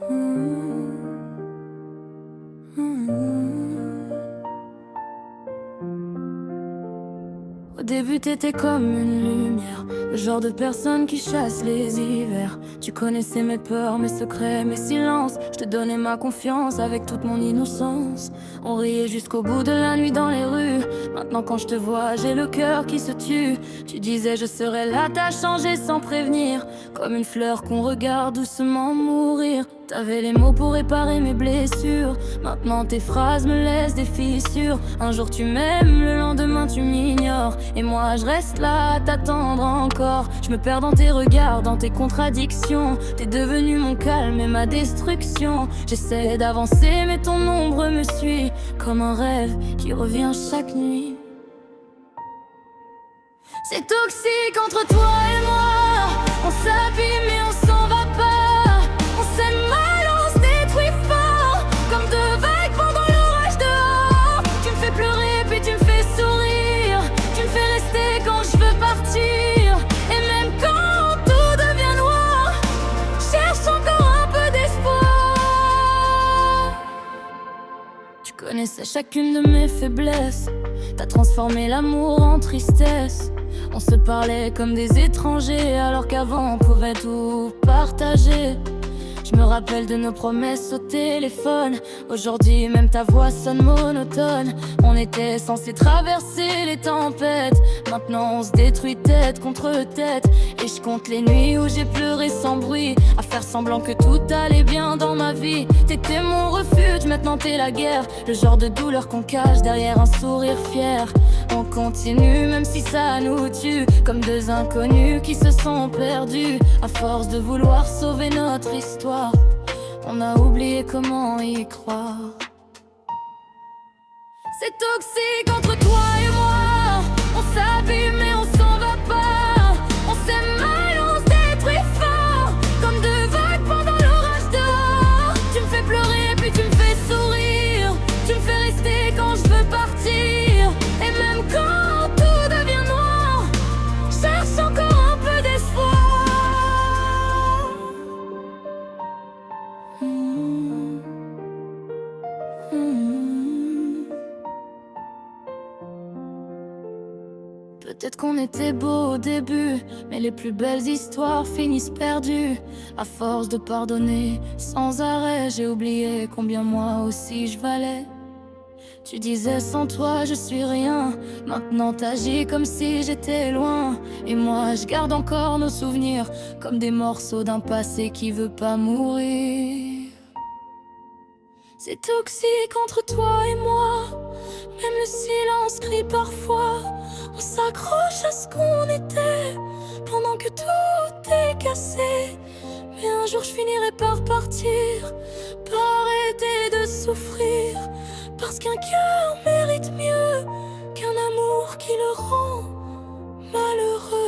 Au début t'étais comme une lumière, le genre de personne qui chasse les hivers. Tu connaissais mes peurs, mes secrets, mes silences. Je te donnais ma confiance avec toute mon innocence. On riait jusqu'au bout de la nuit dans les rues. Maintenant quand je te vois, j'ai le cœur qui se tue. Tu disais je serais là, t'as changé sans prévenir, comme une fleur qu'on regarde doucement mourir. T'avais les mots pour réparer mes blessures. Maintenant tes phrases me laissent des fissures. Un jour tu m'aimes, le lendemain tu m'ignores. Et moi je reste là à t'attendre encore. Je me perds dans tes regards, dans tes contradictions. T'es devenu mon calme et ma destruction. J'essaie d'avancer mais ton ombre me suit, comme un rêve qui revient chaque nuit. C'est toxique entre toi et moi. On s'abîme mais on s'en va pas. On s'aime mal, on se détruit fort, comme deux vagues pendant l'orage dehors. Tu me fais pleurer puis tu me fais sourire. Tu me fais rester quand je veux partir. Et même quand tout devient noir, cherche encore un peu d'espoir. Tu connaissais chacune de mes faiblesses. T'as transformé l'amour en tristesse. On se parlait comme des étrangers, alors qu'avant on pouvait tout partager. Je me rappelle de nos promesses au téléphone. Aujourd'hui même ta voix sonne monotone. On était censés traverser les tempêtes. Maintenant on se détruit tête contre tête. Et je compte les nuits où j'ai pleuré sans bruit, à faire semblant que tout allait bien dans ma vie. T'étais mon refuge, maintenant t'es la guerre. Le genre de douleur qu'on cache derrière un sourire fier. On continue même si ça nous tue, comme deux inconnus qui se sont perdus. À force de vouloir sauver notre histoire, on a oublié comment y croire. C'est toxique entre toi et moi. On s'abîme mais on s'en va pas. On s'aime mal, on se détruit fort, comme deux vagues pendant l'orage dehors. Tu me fais pleurer puis tu me fais sourire. Tu me fais rester quand je veux partir. Et même quand tout devient noir, cherche encore un peu d'espoir. Peut-être qu'on était beau au début, mais les plus belles histoires finissent perdues. À force de pardonner sans arrêt, j'ai oublié combien moi aussi je valais. Tu disais sans toi je suis rien. Maintenant t'agis comme si j'étais loin. Et moi je garde encore nos souvenirs, comme des morceaux d'un passé qui veut pas mourir. C'est toxique entre toi et moi. Même le silence crie parfois. On s'accroche à ce qu'on était, pendant que tout est cassé. Mais un jour je finirai par partir, par arrêter de souffrir. Parce qu'un cœur mérite mieux qu'un amour qui le rend malheureux.